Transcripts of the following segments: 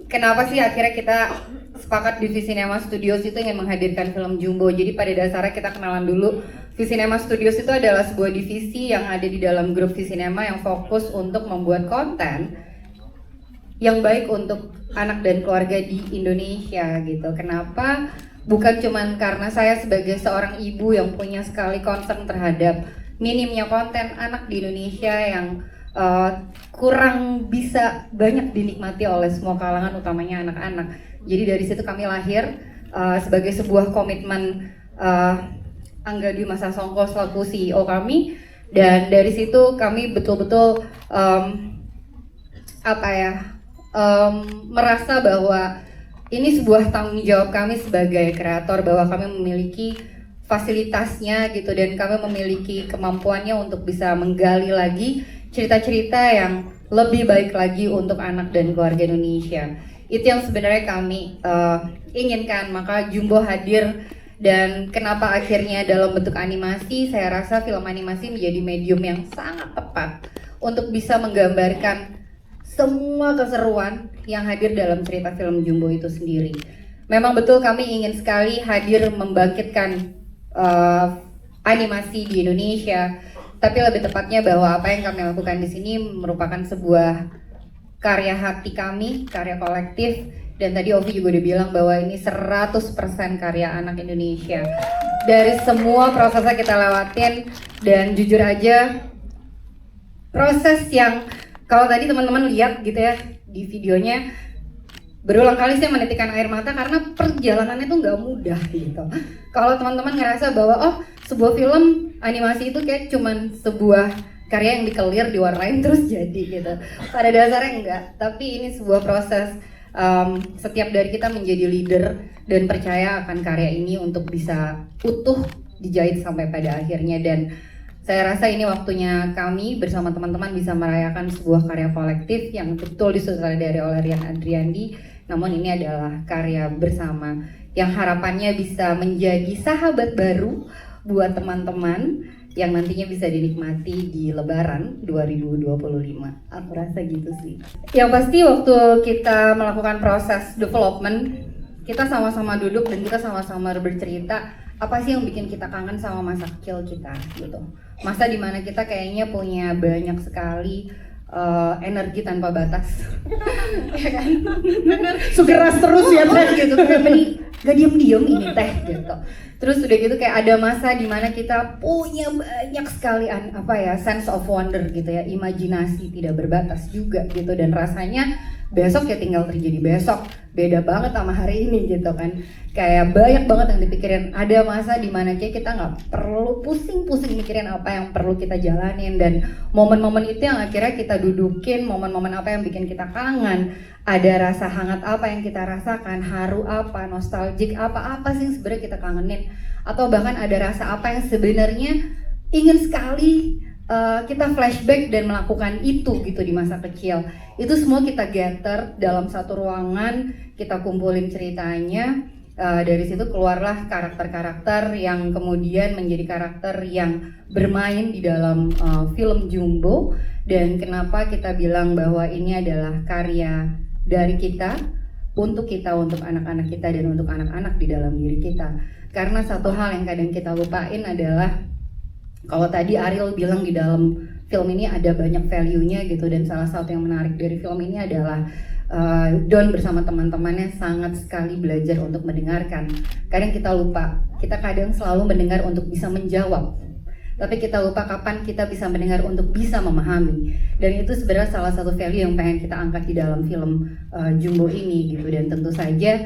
kenapa sih akhirnya kita sepakat di Visinema Studios itu ingin menghadirkan film Jumbo. Jadi pada dasarnya kita kenalan dulu. Visinema Studios itu adalah sebuah divisi yang ada di dalam grup Visinema yang fokus untuk membuat konten yang baik untuk anak dan keluarga di Indonesia gitu. Kenapa? Bukan cuman karena saya sebagai seorang ibu yang punya sekali concern terhadap minimnya konten anak di Indonesia yang kurang bisa banyak dinikmati oleh semua kalangan, utamanya anak-anak. Jadi dari situ kami lahir sebagai sebuah komitmen Angga Dwi Masa Songko selaku CEO kami, dan dari situ kami betul-betul merasa bahwa ini sebuah tanggung jawab kami sebagai kreator, bahwa kami memiliki fasilitasnya gitu, dan kami memiliki kemampuannya untuk bisa menggali lagi cerita-cerita yang lebih baik lagi untuk anak dan keluarga Indonesia. Itu yang sebenarnya kami inginkan, maka Jumbo hadir. Dan kenapa akhirnya dalam bentuk animasi, saya rasa film animasi menjadi medium yang sangat tepat untuk bisa menggambarkan semua keseruan yang hadir dalam cerita film Jumbo itu sendiri. Memang betul kami ingin sekali hadir membangkitkan animasi di Indonesia, tapi lebih tepatnya bahwa apa yang kami lakukan di sini merupakan sebuah karya hati kami, karya kolektif. Dan tadi Ovi juga udah bilang bahwa ini 100% karya anak Indonesia. Dari semua prosesnya kita lewatin, dan jujur aja proses yang kalau tadi teman-teman lihat gitu ya di videonya, berulang kali saya menitikkan air mata karena perjalanannya tuh nggak mudah gitu. Kalau teman-teman ngerasa bahwa oh sebuah film animasi itu kayak cuman sebuah karya yang dikelir, diwarnain terus jadi gitu, pada dasarnya enggak. Tapi ini sebuah proses. Setiap dari kita menjadi leader dan percaya akan karya ini untuk bisa utuh dijahit sampai pada akhirnya. Dan saya rasa ini waktunya kami bersama teman-teman bisa merayakan sebuah karya kolektif yang betul disutradari oleh Rian Adriandi. Namun ini adalah karya bersama yang harapannya bisa menjadi sahabat baru buat teman-teman yang nantinya bisa dinikmati di Lebaran 2025. Aku rasa gitu sih. Yang pasti waktu kita melakukan proses development, kita sama-sama duduk dan kita sama-sama bercerita apa sih yang bikin kita kangen sama masa kecil kita gitu. Masa dimana kita kayaknya punya banyak sekali energi tanpa batas. Ya kan? Sugeras terus ya teh gitu, kayak gak diem-diem ini teh gitu. Terus udah gitu kayak ada masa dimana kita punya banyak sekali sense of wonder gitu ya, imajinasi tidak berbatas juga gitu, dan rasanya besok ya tinggal terjadi besok, beda banget sama hari ini gitu kan. Kayak banyak banget yang dipikirin. Ada masa dimana kayak kita nggak perlu pusing-pusing mikirin apa yang perlu kita jalanin, dan momen-momen itu yang akhirnya kita dudukin, momen-momen apa yang bikin kita kangen, ada rasa hangat apa yang kita rasakan, haru apa, nostalgic apa sih yang sebenarnya kita kangenin, atau bahkan ada rasa apa yang sebenarnya ingin sekali kita flashback dan melakukan itu gitu di masa kecil. Itu semua kita gather dalam satu ruangan, kita kumpulin ceritanya. Dari situ keluarlah karakter-karakter yang kemudian menjadi karakter yang bermain di dalam film Jumbo. Dan kenapa kita bilang bahwa ini adalah karya dari kita, untuk anak-anak kita, dan untuk anak-anak di dalam diri kita. Karena satu hal yang kadang kita lupain adalah, kalau tadi Ariel bilang di dalam film ini ada banyak value-nya gitu, dan salah satu yang menarik dari film ini adalah Don bersama teman-temannya sangat sekali belajar untuk mendengarkan. Kadang kita lupa, kita kadang selalu mendengar untuk bisa menjawab, tapi kita lupa kapan kita bisa mendengar untuk bisa memahami. Dan itu sebenarnya salah satu value yang pengen kita angkat di dalam film Jumbo ini gitu. Dan tentu saja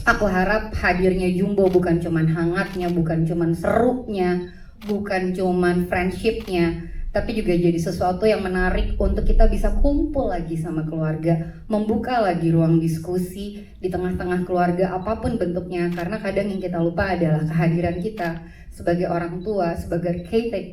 aku harap hadirnya Jumbo bukan cuman hangatnya, bukan cuman serunya, bukan cuman friendshipnya, tapi juga jadi sesuatu yang menarik untuk kita bisa kumpul lagi sama keluarga, membuka lagi ruang diskusi di tengah-tengah keluarga apapun bentuknya. Karena kadang yang kita lupa adalah kehadiran kita sebagai orang tua, sebagai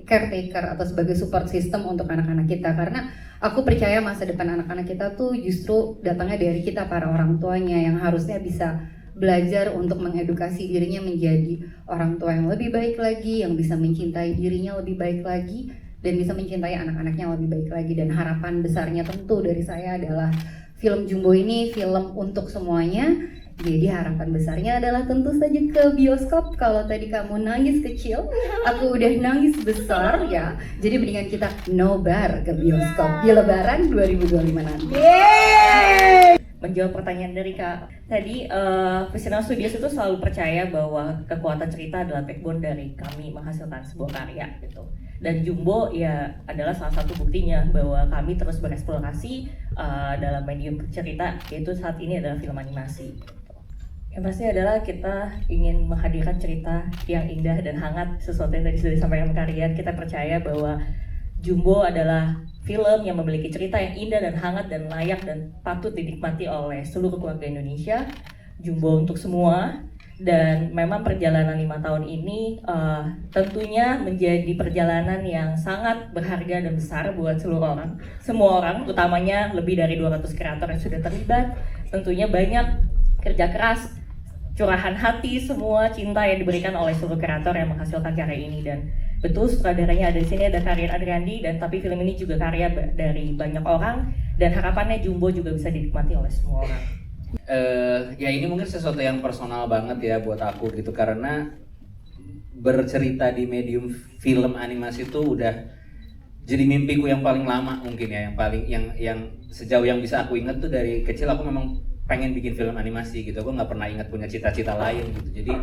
caretaker atau sebagai support system untuk anak-anak kita. Karena aku percaya masa depan anak-anak kita tuh justru datangnya dari kita, para orang tuanya, yang harusnya bisa belajar untuk mengedukasi dirinya menjadi orang tua yang lebih baik lagi, yang bisa mencintai dirinya lebih baik lagi, dan bisa mencintai anak-anaknya lebih baik lagi. Dan harapan besarnya tentu dari saya adalah film Jumbo ini film untuk semuanya. Jadi harapan besarnya adalah tentu saja ke bioskop. Kalau tadi kamu nangis kecil, aku udah nangis besar ya. Jadi mendingan kita nobar ke bioskop di Lebaran 2025 nanti. Menjawab pertanyaan dari Kak tadi, Visional Studios itu selalu percaya bahwa kekuatan cerita adalah backbone dari kami menghasilkan sebuah karya gitu. Dan Jumbo ya adalah salah satu buktinya bahwa kami terus bereksplorasi dalam medium cerita, yaitu saat ini adalah film animasi. Yang pasti adalah kita ingin menghadirkan cerita yang indah dan hangat, sesuatu yang tadi sudah disampaikan kalian. Kita percaya bahwa Jumbo adalah film yang memiliki cerita yang indah dan hangat dan layak dan patut dinikmati oleh seluruh keluarga Indonesia. Jumbo untuk semua. Dan memang perjalanan 5 tahun ini tentunya menjadi perjalanan yang sangat berharga dan besar buat seluruh orang. Semua orang, utamanya lebih dari 200 kreator yang sudah terlibat. Tentunya banyak kerja keras, curahan hati, semua cinta yang diberikan oleh seluruh kreator yang menghasilkan karya ini. Dan betul, sutradaranya ada di sini, ada Karin Adriandi, dan tapi film ini juga karya dari banyak orang, dan harapannya Jumbo juga bisa dinikmati oleh semua orang. Ya ini mungkin sesuatu yang personal banget ya buat aku gitu, karena bercerita di medium film animasi itu udah jadi mimpiku yang paling lama mungkin ya, yang sejauh yang bisa aku ingat tuh dari kecil aku memang pengen bikin film animasi gitu. Aku nggak pernah ingat punya cita-cita lain gitu. Jadi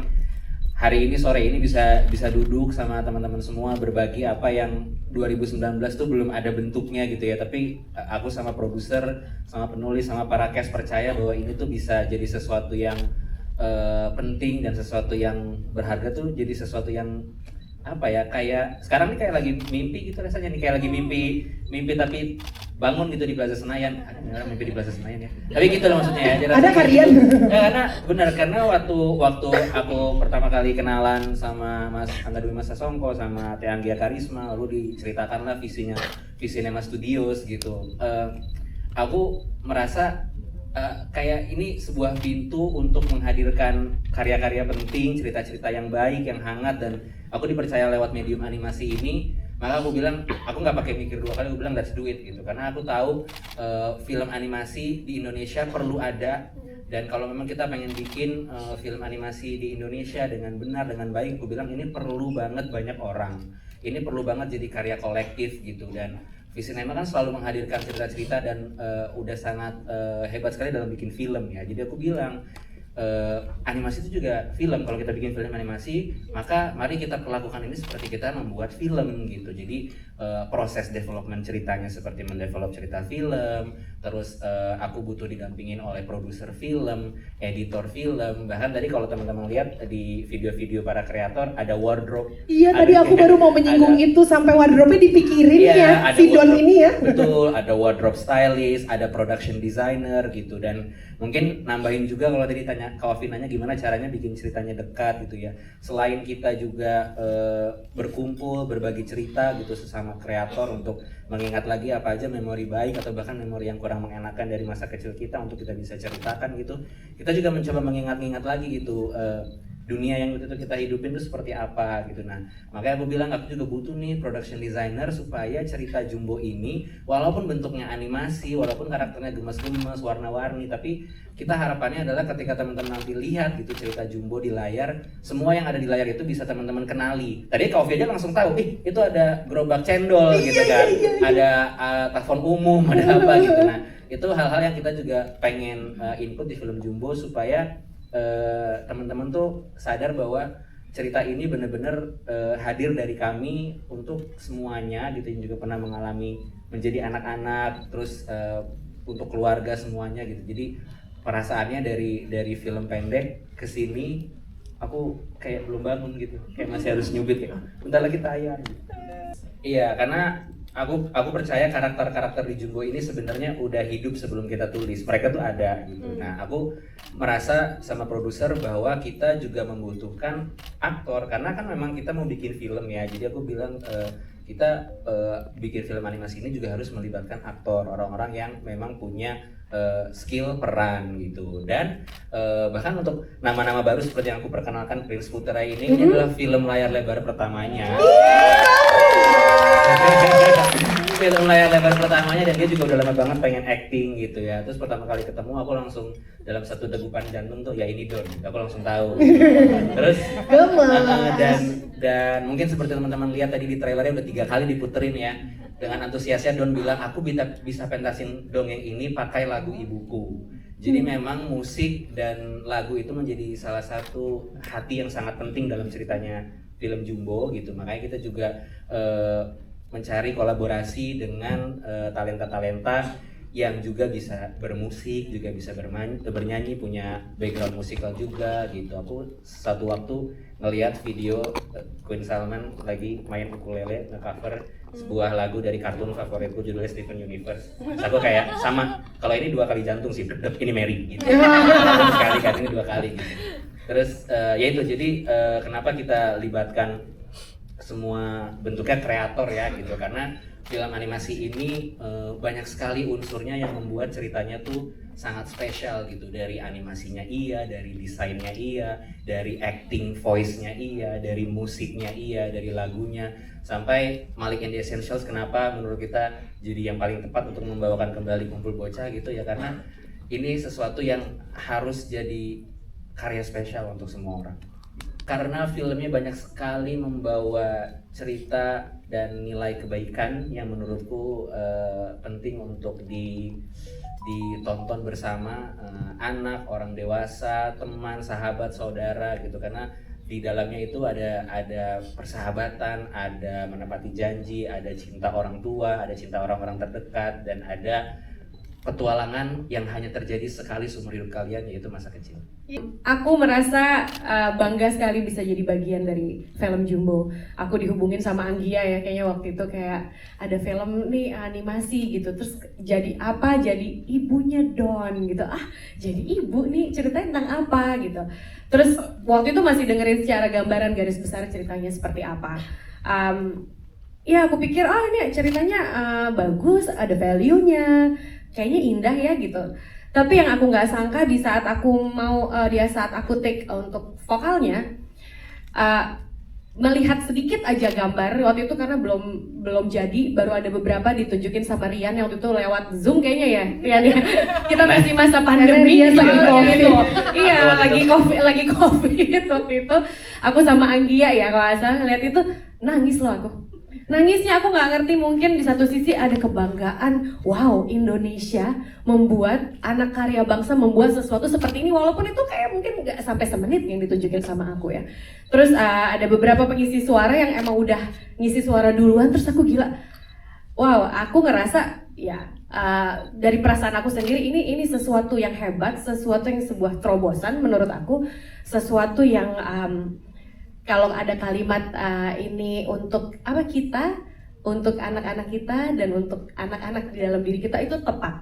hari ini, sore ini bisa duduk sama teman-teman semua berbagi apa yang 2019 tuh belum ada bentuknya gitu ya. Tapi aku sama produser, sama penulis, sama para cast percaya bahwa ini tuh bisa jadi sesuatu yang penting dan sesuatu yang berharga tuh, jadi sesuatu yang apa ya, kayak sekarang nih kayak lagi mimpi gitu rasanya nih, kayak lagi mimpi tapi bangun gitu di Plaza Senayan. Ada mimpi di Plaza Senayan ya. Tapi gitu loh maksudnya ya. Ada kalian? Ya, karena waktu aku pertama kali kenalan sama Mas Angga Dwi Mas Sasongko sama Teh Anggia Karisma, lalu diceritakanlah visinya Visinema Studios gitu. Aku merasa kayak ini sebuah pintu untuk menghadirkan karya-karya penting, cerita-cerita yang baik, yang hangat, dan aku dipercaya lewat medium animasi ini. Maka aku bilang, aku nggak pakai mikir dua kali, aku bilang let's do it gitu. Karena aku tahu film animasi di Indonesia perlu ada, dan kalau memang kita pengen bikin film animasi di Indonesia dengan benar, dengan baik, aku bilang ini perlu banget banyak orang. Ini perlu banget jadi karya kolektif gitu. Dan Visinema kan selalu menghadirkan cerita-cerita dan udah sangat hebat sekali dalam bikin film ya. Jadi aku bilang animasi itu juga film. Kalau kita bikin film animasi, maka mari kita perlakukan ini seperti kita membuat film gitu. Jadi proses development ceritanya seperti mendevelop cerita film. Terus aku butuh didampingin oleh produser film, editor film. Bahkan tadi kalau teman-teman lihat di video-video para kreator ada wardrobe. Iya, tadi aku baru mau menyinggung itu, sampai wardrobe-nya dipikirin ya, si Don ini ya. Betul, ada wardrobe stylist, ada production designer gitu. Dan mungkin nambahin juga kalau tadi tanya Kak Ovi, nanya gimana caranya bikin ceritanya dekat gitu ya. Selain kita juga berkumpul, berbagi cerita gitu sesama kreator untuk mengingat lagi apa aja memori baik atau bahkan memori yang kurang mengenakan dari masa kecil kita untuk kita bisa ceritakan gitu. Kita juga mencoba mengingat-ingat lagi gitu dunia yang waktu itu kita hidupin itu seperti apa gitu. Nah, makanya aku bilang aku juga butuh nih production designer supaya cerita Jumbo ini walaupun bentuknya animasi, walaupun karakternya gemes-gemes, warna-warni, tapi kita harapannya adalah ketika teman-teman nanti lihat gitu cerita Jumbo di layar, semua yang ada di layar itu bisa teman-teman kenali. Tadi Kak Ovi aja langsung tahu, itu ada gerobak cendol gitu kan, ada telepon umum, ada apa gitu. Nah, itu hal-hal yang kita juga pengen input di film Jumbo supaya teman-teman tuh sadar bahwa cerita ini benar-benar hadir dari kami untuk semuanya gitu, yang juga pernah mengalami menjadi anak-anak, terus untuk keluarga semuanya gitu. Jadi perasaannya dari film pendek ke sini aku kayak belum bangun gitu, kayak masih harus nyubit kayak bentar lagi tayang. Iya, karena aku percaya karakter-karakter di Jumbo ini sebenarnya udah hidup sebelum kita tulis. Mereka tuh ada gitu. Nah, aku merasa sama produser bahwa kita juga membutuhkan aktor, karena kan memang kita mau bikin film ya. Jadi aku bilang kita bikin film animasi ini juga harus melibatkan aktor, orang-orang yang memang punya skill peran gitu. Dan bahkan untuk nama-nama baru seperti yang aku perkenalkan, Prince Putera ini adalah film layar lebar pertamanya. film layar lebar pertamanya dan dia juga udah lama banget pengen acting gitu ya. Terus pertama kali ketemu aku langsung dalam satu degupan jantung tuh ya ini Don, aku langsung tahu. Terus dan mungkin seperti teman-teman lihat tadi di trailernya udah 3 kali diputerin ya. Dengan antusiasnya Don bilang aku bisa pentasin dongeng ini pakai lagu ibuku. Jadi memang musik dan lagu itu menjadi salah satu hati yang sangat penting dalam ceritanya film Jumbo gitu. Makanya kita juga mencari kolaborasi dengan talenta-talenta yang juga bisa bermusik, juga bisa bernyanyi, punya background musikal juga gitu. Aku satu waktu ngelihat video Queen Salman lagi main ukulele nge-cover sebuah lagu dari kartun favoritku judulnya Steven Universe. Terus aku kayak sama, kalau ini 2 kali jantung sih, ini Mary gitu. Sekali kan ini 2 kali gitu. Terus ya itu jadi kenapa kita libatkan semua bentuknya kreator ya gitu, karena film animasi ini banyak sekali unsurnya yang membuat ceritanya tuh sangat spesial gitu. Dari animasinya iya, dari desainnya iya, dari acting voice-nya iya, dari musiknya iya, dari lagunya, sampai Malik and the Essentials kenapa menurut kita jadi yang paling tepat untuk membawakan kembali Kumpul Bocah gitu ya, karena ini sesuatu yang harus jadi karya spesial untuk semua orang. Karena filmnya banyak sekali membawa cerita dan nilai kebaikan yang menurutku penting untuk ditonton bersama anak, orang dewasa, teman, sahabat, saudara gitu, karena di dalamnya itu ada persahabatan, ada menepati janji, ada cinta orang tua, ada cinta orang-orang terdekat, dan ada petualangan yang hanya terjadi sekali seumur hidup kalian, yaitu masa kecil. Aku merasa bangga sekali bisa jadi bagian dari film Jumbo. Aku dihubungin sama Anggia ya, kayaknya waktu itu kayak ada film nih animasi gitu. Terus jadi apa? Jadi ibunya Don gitu. Jadi ibu nih ceritanya tentang apa gitu. Terus waktu itu masih dengerin secara gambaran garis besar ceritanya seperti apa. Ya aku pikir ini ceritanya bagus, ada value-nya, kayaknya indah ya gitu. Tapi yang aku nggak sangka di saat aku saat aku take untuk vokalnya, melihat sedikit aja gambar waktu itu karena belum jadi, baru ada beberapa ditunjukin sama Rian yang waktu itu lewat Zoom kayaknya ya, Rian ya. Kita masih masa pandemi gitu. Iya, lagi COVID waktu itu. Aku sama Anggia ya kalau nggak salah ngeliat itu nangis loh aku. Nangisnya aku nggak ngerti, mungkin di satu sisi ada kebanggaan, wow Indonesia membuat anak karya bangsa membuat sesuatu seperti ini, walaupun itu kayak mungkin nggak sampai semenit yang ditunjukin sama aku ya. Terus ada beberapa pengisi suara yang emang udah ngisi suara duluan, terus aku gila, wow aku ngerasa ya dari perasaan aku sendiri ini sesuatu yang hebat, sesuatu yang sebuah terobosan menurut aku, sesuatu yang kalau ada kalimat ini untuk kita, untuk anak-anak kita dan untuk anak-anak di dalam diri kita itu tepat.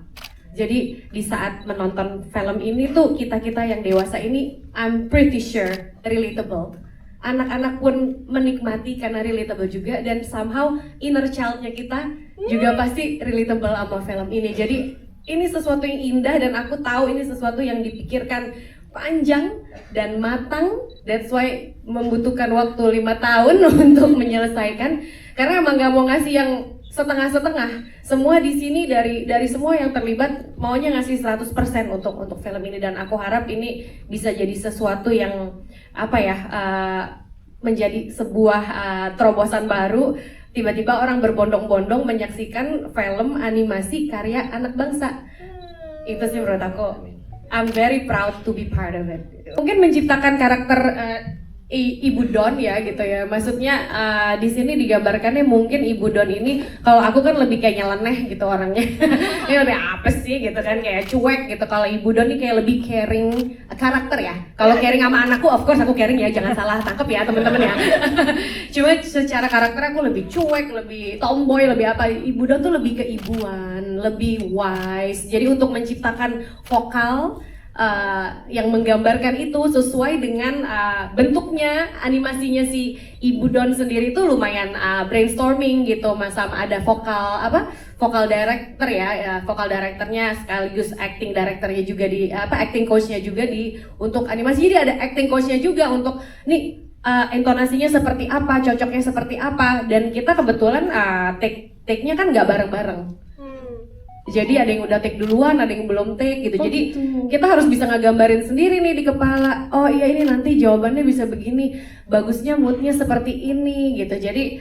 Jadi di saat menonton film ini tuh kita yang dewasa ini I'm pretty sure relatable. Anak-anak pun menikmati karena relatable juga, dan somehow inner child-nya kita juga pasti relatable sama film ini. Jadi ini sesuatu yang indah dan aku tahu ini sesuatu yang dipikirkan panjang dan matang, that's why membutuhkan waktu 5 tahun untuk menyelesaikan, karena emang gak mau ngasih yang setengah-setengah. Semua di sini dari semua yang terlibat maunya ngasih 100% untuk film ini, dan aku harap ini bisa jadi sesuatu yang menjadi sebuah terobosan baru. Tiba-tiba orang berbondong-bondong menyaksikan film animasi karya anak bangsa. Itu sih menurut aku. I'm very proud to be part of it. Mungkin menciptakan karakter Ibu Don ya gitu ya. Maksudnya di sini digambarkannya mungkin Ibu Don ini, kalau aku kan lebih kayak nyeleneh gitu orangnya. Ini lebih apa sih gitu kan, kayak cuek gitu. Kalau Ibu Don ini kayak lebih caring karakter ya. Kalau caring sama anakku, of course aku caring ya, jangan salah tangkep ya teman-teman ya. Cuma secara karakter aku lebih cuek, lebih tomboy, lebih apa. Ibu Don tuh lebih keibuan, lebih wise. Jadi untuk menciptakan vokal yang menggambarkan itu sesuai dengan bentuknya, animasinya si Ibu Don sendiri tuh lumayan brainstorming gitu, sama ada vokal director ya, vokal directornya sekaligus acting directornya juga acting coachnya juga untuk animasi. Jadi ada acting coachnya juga untuk nih intonasinya seperti apa, cocoknya seperti apa, dan kita kebetulan take take-nya kan nggak bareng-bareng. Jadi ada yang udah take duluan, ada yang belum take gitu. Jadi kita harus bisa ngegambarin sendiri nih di kepala. Oh iya ini nanti jawabannya bisa begini, bagusnya moodnya seperti ini gitu. Jadi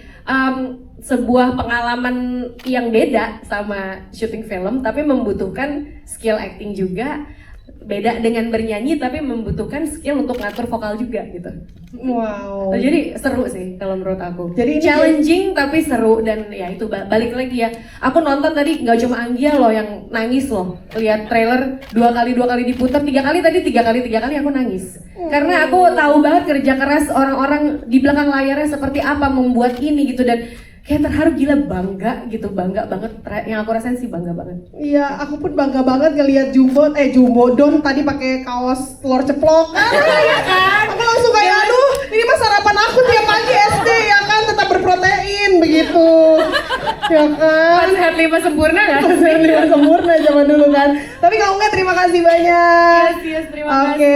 sebuah pengalaman yang beda sama syuting film, tapi membutuhkan skill acting juga. Beda dengan bernyanyi, tapi membutuhkan skill untuk ngatur vokal juga gitu. Wow. Jadi seru sih kalau menurut aku. Jadi ini challenging tapi seru, dan ya itu balik lagi ya. Aku nonton tadi nggak cuma Anggia loh yang nangis loh. Lihat trailer dua kali diputar, tiga kali aku nangis. Karena aku tahu banget kerja keras orang-orang di belakang layarnya seperti apa membuat ini gitu, dan kayak terharu, gila, bangga banget. Yang aku rasain sih bangga banget. Iya, aku pun bangga banget ngelihat Jumbo Don tadi pakai kaos telur ceplok. Iya kan? Aku langsung kayak, aduh, ini mah sarapan aku tiap pagi SD ya kan, tetap berprotein begitu. Ya kan? Sehat 5 sempurna nggak? Sehat 5 sempurna zaman dulu kan. Tapi kalau enggak, terima kasih banyak. Yes, terima kasih. Oke,